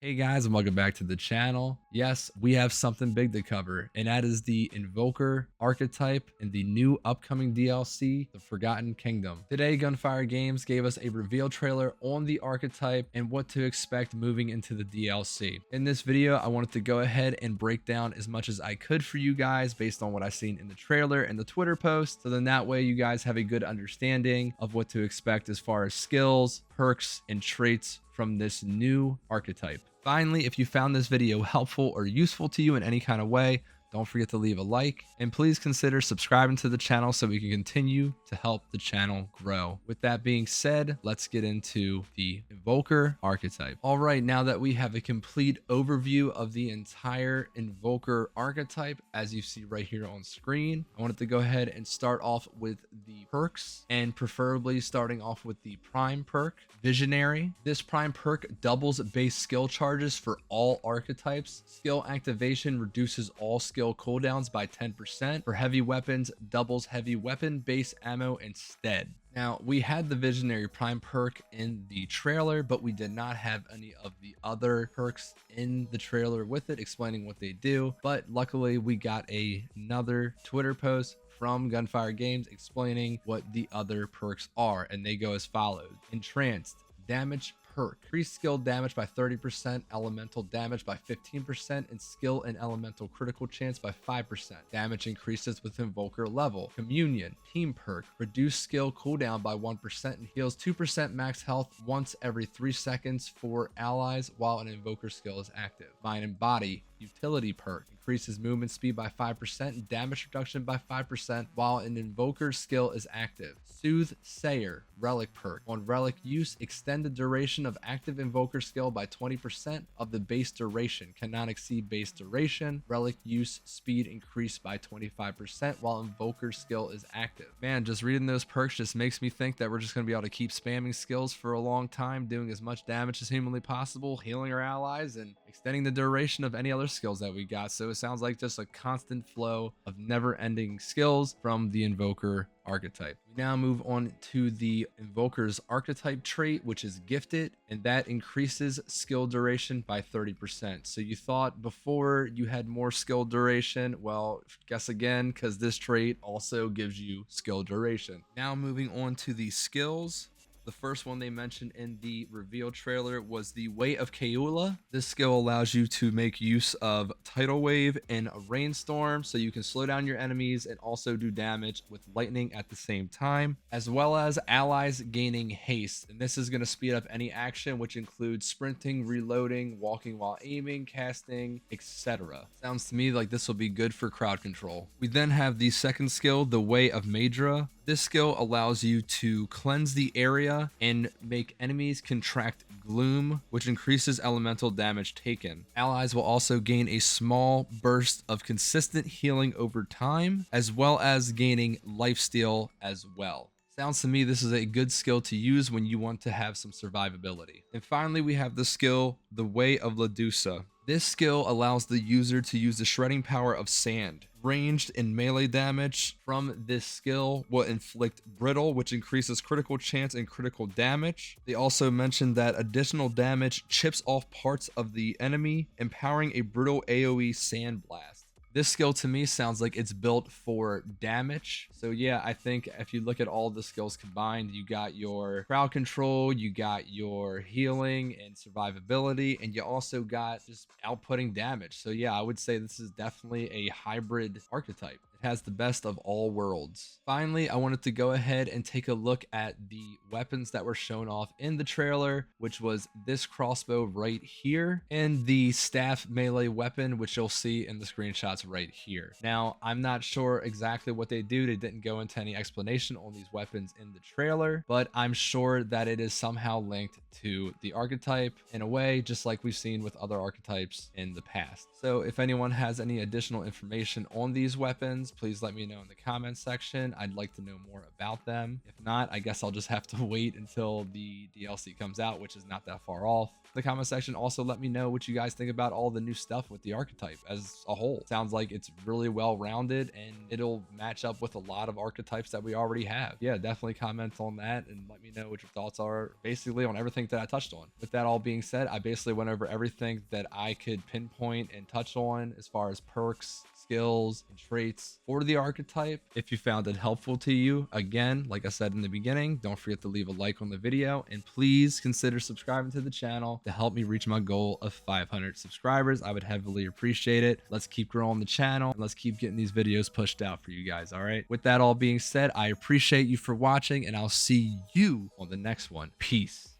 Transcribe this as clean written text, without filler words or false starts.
Hey guys, and welcome back to the channel. Yes, we have something big to cover, and that is the Invoker Archetype in the new upcoming DLC, The Forgotten Kingdom. Today, Gunfire Games gave us a reveal trailer on the archetype and what to expect moving into the DLC. In this video, I wanted to go ahead and break down as much as I could for you guys based on what I've seen in the trailer and the Twitter post, so then that way you guys have a good understanding of what to expect as far as skills, perks, and traits from this new archetype. Finally, if you found this video helpful or useful to you in any kind of way, don't forget to leave a like, and please consider subscribing to the channel so we can continue to help the channel grow. With that being said, let's get into the Invoker archetype. All right, now that we have a complete overview of the entire Invoker archetype, as you see right here on screen, I wanted to go ahead and start off with the perks, and preferably starting off with the prime perk, Visionary. This prime perk doubles base skill charges for all archetypes. Skill activation reduces all skill cooldowns by 10%. For heavy weapons, doubles heavy weapon base ammo instead. Now, we had the Visionary Prime perk in the trailer, but we did not have any of the other perks in the trailer with it, explaining what they do. But luckily, we got another Twitter post from Gunfire Games explaining what the other perks are, and they go as follows. Entranced, damage perk. Increase skill damage by 30%, elemental damage by 15%, and skill and elemental critical chance by 5%. Damage increases with invoker level. Communion, team perk. Reduce skill cooldown by 1% and heals 2% max health once every 3 seconds for allies while an invoker skill is active. Mind and body, utility perk. Increases movement speed by 5% and damage reduction by 5% while an invoker skill is active. Soothsayer, relic perk. On relic use, extend the duration of active invoker skill by 20% of the base duration. Cannot exceed base duration. Relic use speed increased by 25% while invoker skill is active. Man, just reading those perks just makes me think that we're just going to be able to keep spamming skills for a long time, doing as much damage as humanly possible, healing our allies, and extending the duration of any other skills that we got. So it sounds like just a constant flow of never-ending skills from the Invoker archetype. We now move on to the Invoker's archetype trait, which is Gifted, and that increases skill duration by 30%. So you thought before you had more skill duration? Well, guess again, because this trait also gives you skill duration. Now moving on to the skills. The first one they mentioned in the reveal trailer was the Way of Kaeula. This skill allows you to make use of Tidal Wave and a Rainstorm, so you can slow down your enemies and also do damage with lightning at the same time, as well as allies gaining haste. And this is going to speed up any action, which includes sprinting, reloading, walking while aiming, casting, etc. Sounds to me like this will be good for crowd control. We then have the second skill, the Way of Madra. This skill allows you to cleanse the area and make enemies contract gloom, which increases elemental damage taken. Allies will also gain a small burst of consistent healing over time, as well as gaining lifesteal as well. Sounds to me this is a good skill to use when you want to have some survivability. And finally, we have the skill, the Way of Ladusa. This skill allows the user to use the shredding power of sand. Ranged and melee damage from this skill will inflict brittle, which increases critical chance and critical damage. They also mentioned that additional damage chips off parts of the enemy, empowering a brittle AoE sandblast. This skill to me sounds like it's built for damage. So yeah, I think if you look at all the skills combined, you got your crowd control, you got your healing and survivability, and you also got just outputting damage. So yeah, I would say this is definitely a hybrid archetype. It has the best of all worlds. Finally, I wanted to go ahead and take a look at the weapons that were shown off in the trailer, which was this crossbow right here and the staff melee weapon, which you'll see in the screenshots right here. Now, I'm not sure exactly what they do. They didn't go into any explanation on these weapons in the trailer, but I'm sure that it is somehow linked to the archetype in a way, just like we've seen with other archetypes in the past. So if anyone has any additional information on these weapons, please let me know in the comments section. I'd like to know more about them. If not, I guess I'll just have to wait until the DLC comes out, which is not that far off. the comment section. Also, let me know what you guys think about all the new stuff with the archetype as a whole. Sounds like it's really well rounded and it'll match up with a lot of archetypes that we already have. Yeah, definitely comment on that and let me know what your thoughts are basically on everything that I touched on. With that all being said, I basically went over everything that I could pinpoint and touch on as far as perks, skills, and traits for the archetype. If you found it helpful to you, again, like I said in the beginning, don't forget to leave a like on the video and please consider subscribing to the channel to help me reach my goal of 500 subscribers. I would heavily appreciate it. Let's keep growing the channel and let's keep getting these videos pushed out for you guys. All right. With that all being said, I appreciate you for watching and I'll see you on the next one. Peace.